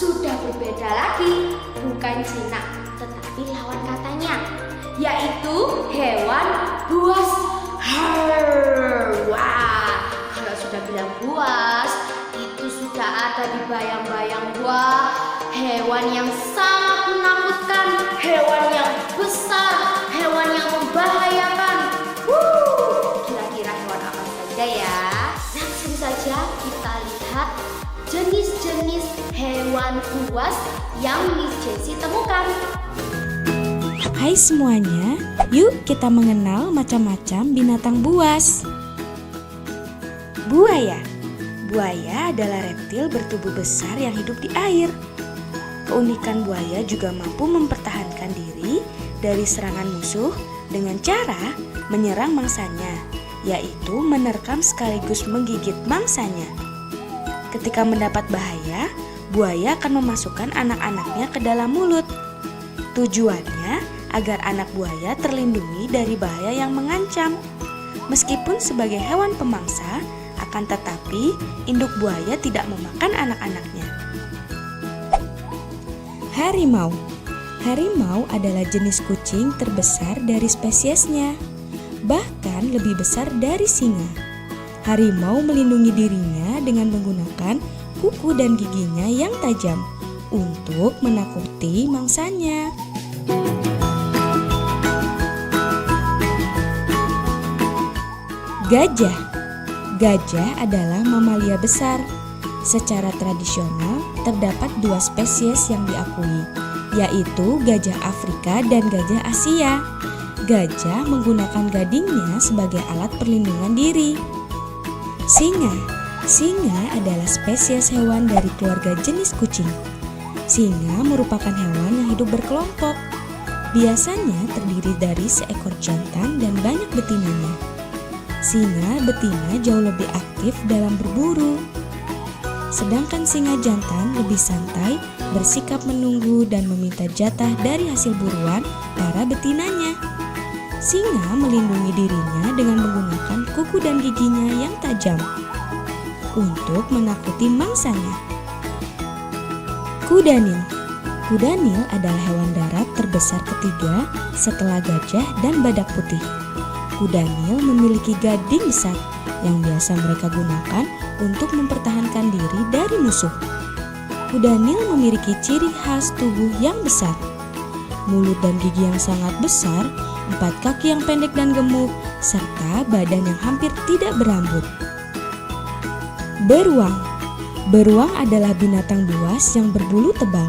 sudah berbeda lagi, bukan jinak, tetapi lawan katanya, yaitu hewan buas. Wah, kalau sudah bilang buas, itu sudah ada di bayang-bayang gua hewan yang sangat menakutkan, hewan yang besar, hewan yang membahayakan. Kira-kira hewan apa saja ya? Langsung saja kita lihat jenis-jenis hewan buas yang Miss Jessie temukan. Hai semuanya, yuk kita mengenal macam-macam binatang buas. Buaya. Buaya adalah reptil bertubuh besar yang hidup di air. Keunikan buaya juga mampu mempertahankan diri dari serangan musuh dengan cara menyerang mangsanya, yaitu menerkam sekaligus menggigit mangsanya. Ketika mendapat bahaya, buaya akan memasukkan anak-anaknya ke dalam mulut. Tujuannya agar anak buaya terlindungi dari bahaya yang mengancam. Meskipun sebagai hewan pemangsa, akan tetapi induk buaya tidak memakan anak-anaknya. Harimau. Harimau adalah jenis kucing terbesar dari spesiesnya, bahkan lebih besar dari singa. Harimau melindungi dirinya dengan menggunakan kuku dan giginya yang tajam untuk menakuti mangsanya. Gajah. Gajah adalah mamalia besar. Secara tradisional, terdapat dua spesies yang diakui, yaitu gajah Afrika dan gajah Asia. Gajah menggunakan gadingnya sebagai alat perlindungan diri. Singa. Singa adalah spesies hewan dari keluarga jenis kucing. Singa merupakan hewan yang hidup berkelompok. Biasanya terdiri dari seekor jantan dan banyak betinanya. Singa betina jauh lebih aktif dalam berburu. Sedangkan singa jantan lebih santai, bersikap menunggu dan meminta jatah dari hasil buruan para betinanya. Singa melindungi dirinya dengan menggunakan kuku dan giginya yang tajam untuk menakuti mangsanya. Kudanil. Kudanil adalah hewan darat terbesar ketiga setelah gajah dan badak putih. Kudanil memiliki gading besar yang biasa mereka gunakan untuk mempertahankan diri dari musuh. Kudanil memiliki ciri khas tubuh yang besar, mulut dan gigi yang sangat besar, 4 kaki yang pendek dan gemuk, serta badan yang hampir tidak berambut. Beruang. Beruang adalah binatang buas yang berbulu tebal,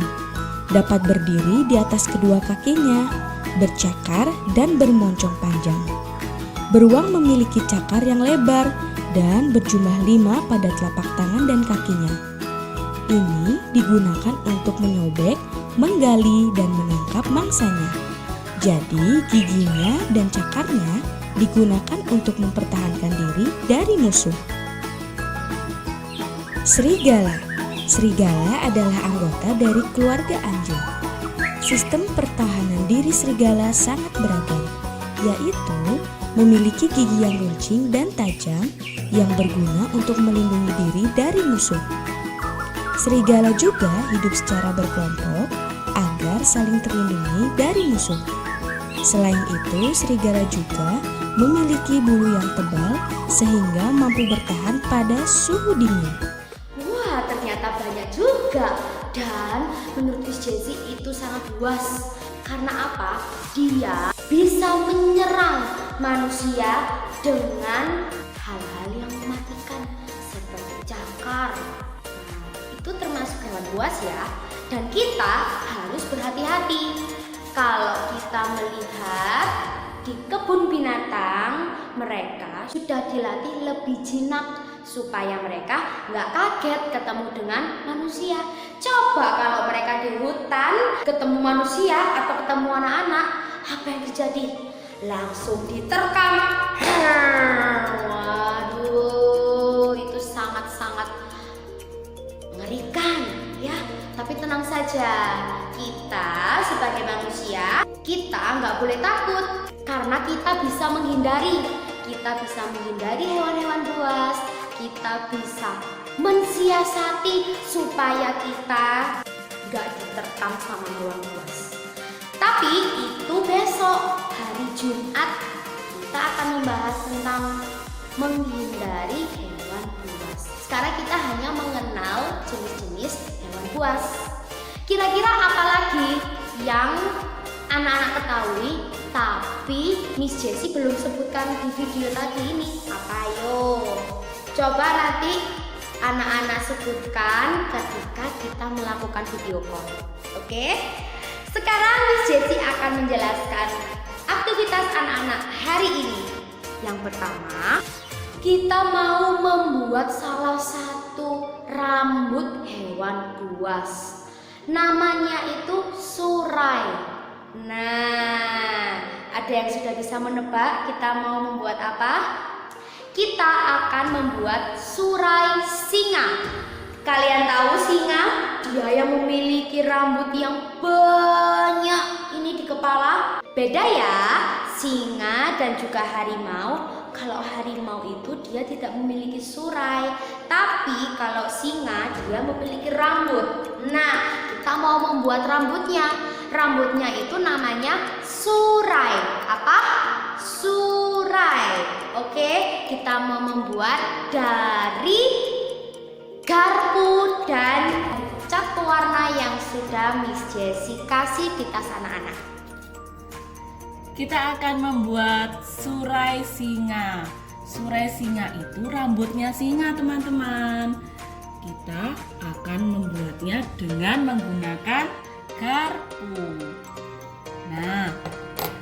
dapat berdiri di atas kedua kakinya, bercakar dan bermoncong panjang. Beruang memiliki cakar yang lebar dan berjumlah 5 pada telapak tangan dan kakinya. Ini digunakan untuk menyobek, menggali, dan menangkap mangsanya. Jadi giginya dan cakarnya digunakan untuk mempertahankan diri dari musuh. Serigala. Serigala adalah anggota dari keluarga anjing. Sistem pertahanan diri serigala sangat beragam, yaitu memiliki gigi yang runcing dan tajam yang berguna untuk melindungi diri dari musuh. Serigala juga hidup secara berkelompok agar saling terlindungi dari musuh. Selain itu, serigala juga memiliki bulu yang tebal sehingga mampu bertahan pada suhu dingin. Wah, ternyata banyak juga. Dan menurut Miss Jessie itu sangat buas. Karena apa? Dia bisa menyerang manusia dengan hal-hal yang mematikan seperti cakar. Itu termasuk hewan buas ya. Dan kita harus berhati-hati. Kalau kita melihat di kebun binatang, mereka sudah dilatih lebih jinak supaya mereka nggak kaget ketemu dengan manusia. Coba kalau mereka di hutan ketemu manusia atau ketemu anak-anak, apa yang terjadi? Langsung diterkam. Waduh, itu sangat-sangat mengerikan ya. Tapi tenang saja, kita sebagai manusia, kita nggak boleh takut karena kita bisa menghindari. Kita bisa menghindari hewan-hewan buas. Kita bisa mensiasati supaya kita gak diterkam sama hewan buas. Tapi itu besok hari Jumat kita akan membahas tentang menghindari hewan buas. Sekarang kita hanya mengenal jenis-jenis hewan buas. Kira-kira apa lagi yang anak-anak ketahui tapi Miss Jessie belum sebutkan di video tadi ini? Apa yo? Coba nanti anak-anak sebutkan ketika kita melakukan video call. Oke? Sekarang Miss Jessie akan menjelaskan aktivitas anak-anak hari ini. Yang pertama, kita mau membuat salah satu rambut hewan buas. Namanya itu surai. Nah, ada yang sudah bisa menebak kita mau membuat apa? Kita akan membuat surai singa. Kalian tahu singa? Dia yang memiliki rambut yang banyak ini di kepala. Beda ya, singa dan juga harimau. Kalau harimau itu dia tidak memiliki surai, tapi kalau singa dia memiliki rambut. Nah, kita mau membuat rambutnya. Rambutnya itu namanya surai. Apa? Surai. Oke, kita mau membuat dari garpu dan cat warna yang sudah Miss Jessie kasih di tas anak-anak. Kita akan membuat surai singa. Surai singa itu rambutnya singa, teman-teman. Kita akan membuatnya dengan menggunakan garpu. Nah,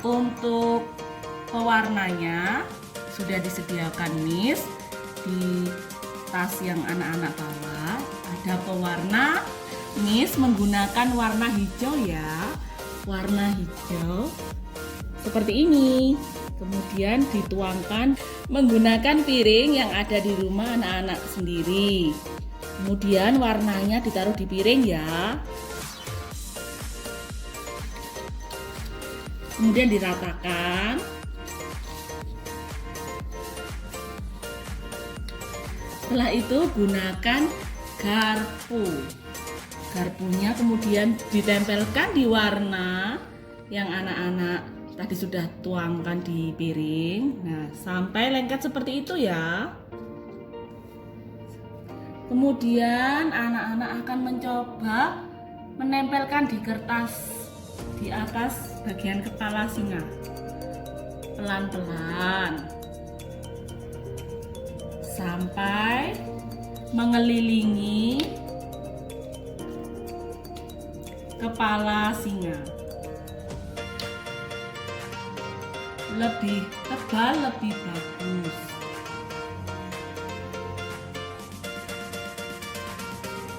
untuk pewarnanya sudah disediakan Miss di tas yang anak-anak bawa. Ada pewarna. Miss menggunakan warna hijau ya. Warna hijau seperti ini. Kemudian dituangkan menggunakan piring yang ada di rumah anak-anak sendiri. Kemudian warnanya ditaruh di piring ya. Kemudian diratakan. Setelah itu gunakan garpu. Garpunya kemudian ditempelkan di warna yang anak-anak tadi sudah tuangkan di piring. Nah, sampai lengket seperti itu ya. Kemudian anak-anak akan mencoba menempelkan di kertas di atas bagian kepala singa. Pelan-pelan. Sampai mengelilingi kepala singa. Lebih tebal lebih bagus.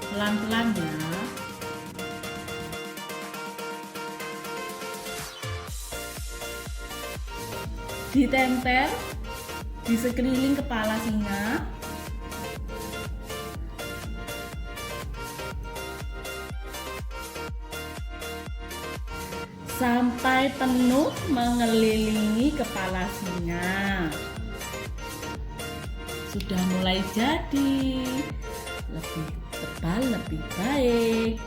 Pelan-pelan ya. Ditempel di sekeliling kepala singa. Sampai penuh mengelilingi kepala singa. Sudah mulai jadi. Lebih tebal, lebih baik.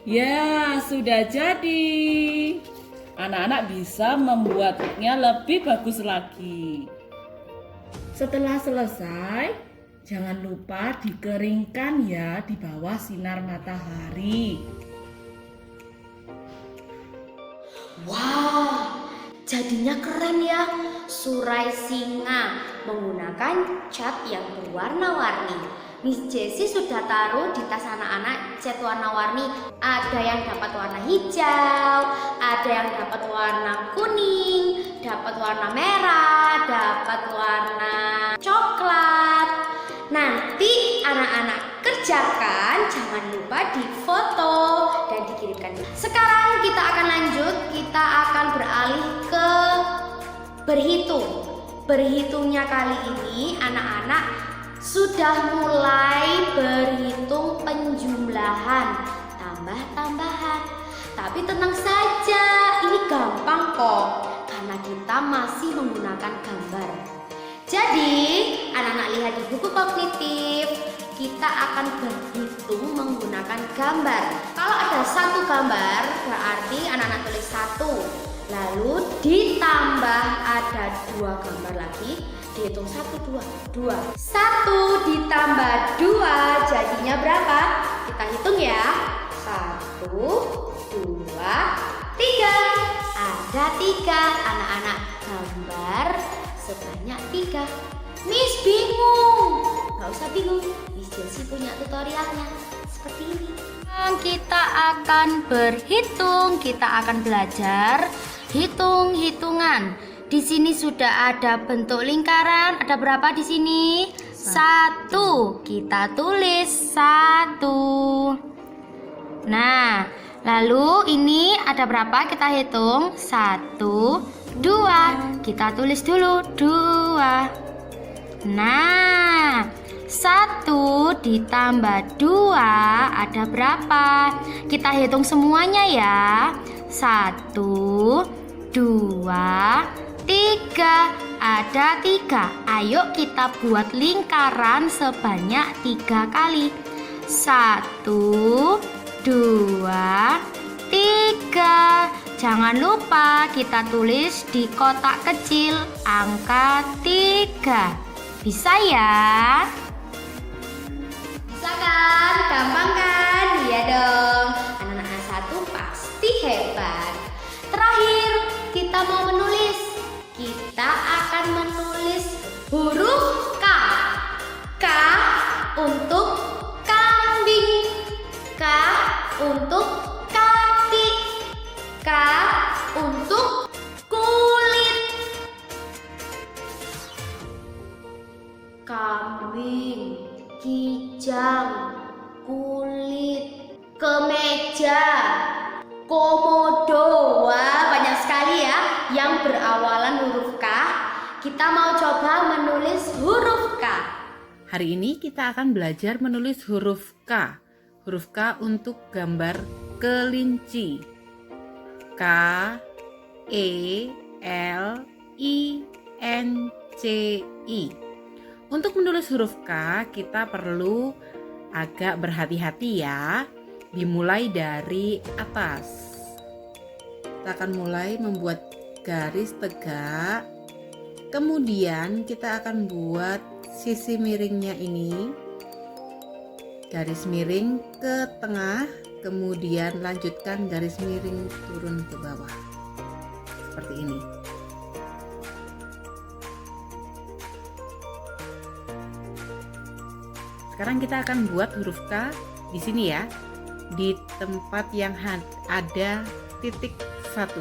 Ya, sudah jadi. Anak-anak bisa membuatnya lebih bagus lagi. Setelah selesai, jangan lupa dikeringkan ya di bawah sinar matahari. Wow, jadinya keren ya. Surai singa menggunakan cat yang berwarna-warni. Miss Jessie sudah taruh di tas anak-anak cat warna-warni. Ada yang dapat warna hijau, ada yang dapat warna kuning, dapat warna merah, dapat warna coklat. Nanti anak-anak kerjakan, jangan lupa difoto dan dikirimkan. Sekarang kita akan lanjut, kita akan beralih ke berhitung. Berhitungnya kali ini anak-anak sudah mulai berhitung penjumlahan, tambah-tambahan. Tapi tenang saja, ini gampang kok, karena kita masih menggunakan gambar. Jadi, anak-anak lihat di buku kognitif, kita akan berhitung menggunakan gambar. Kalau ada satu gambar, berarti anak-anak tulis 1. Lalu ditambah ada 2 gambar lagi, dihitung 1, 2, 2. 1 ditambah 2 jadinya berapa? Kita hitung ya. 1, 2, 3. Ada 3 anak-anak gambar sebanyak 3. Miss bingung. Gak usah bingung, Miss Jessie punya tutorialnya seperti ini. Kita akan berhitung, kita akan belajar hitung-hitungan. Di sini sudah ada bentuk lingkaran. Ada berapa di sini? 1. Kita tulis 1. Nah, lalu ini ada berapa? Kita hitung 1, 2. Kita tulis dulu 2. Nah, 1 ditambah 2 ada berapa? Kita hitung semuanya ya. 1, 2, 3. Ada 3. Ayo kita buat lingkaran sebanyak 3 kali. 1, 2, 3. Jangan lupa kita tulis di kotak kecil angka 3. Bisa ya? Bisa kan? Gampang kan? Iya dong. Anak-anak 1 pasti hebat. Terakhir, kita mau menulis. Kita akan menulis huruf K. K untuk kambing. K untuk kaki. K untuk kulit. Kambing, kijang, kulit, kemeja, komodo. Wah, banyak sekali ya yang berawalan huruf K. Kita mau coba menulis huruf K. Hari ini kita akan belajar menulis huruf K. Huruf K untuk gambar kelinci. K, E, L, I, N, C, I. Untuk menulis huruf K, kita perlu agak berhati-hati ya. Dimulai dari atas. Kita akan mulai membuat garis tegak. Kemudian kita akan buat sisi miringnya ini. Garis miring ke tengah, kemudian lanjutkan garis miring turun ke bawah. Seperti ini. Sekarang kita akan buat huruf K di sini ya, di tempat yang ada titik 1.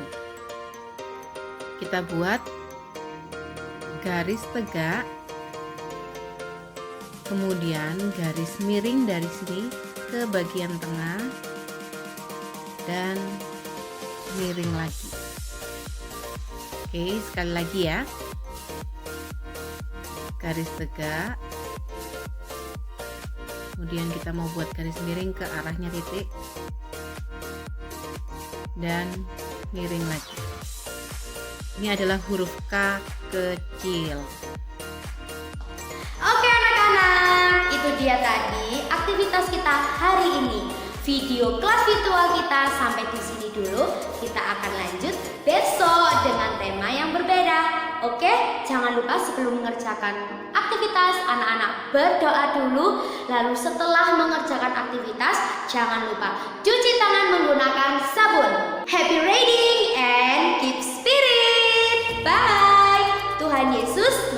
Kita buat garis tegak, kemudian garis miring dari sini ke bagian tengah dan miring lagi. Oke, sekali lagi ya. Garis tegak. Kemudian kita mau buat garis miring ke arahnya titik dan miring lagi. Ini adalah huruf K kecil. Oke anak-anak, itu dia tadi aktivitas kita hari ini. Video kelas virtual kita sampai di sini dulu. Kita akan lanjut besok dengan tema yang berbeda. Oke, jangan lupa sebelum mengerjakan aktivitas anak-anak berdoa dulu. Lalu setelah mengerjakan aktivitas, jangan lupa cuci tangan menggunakan sabun. Happy reading and keep spirit. Bye. Tuhan Yesus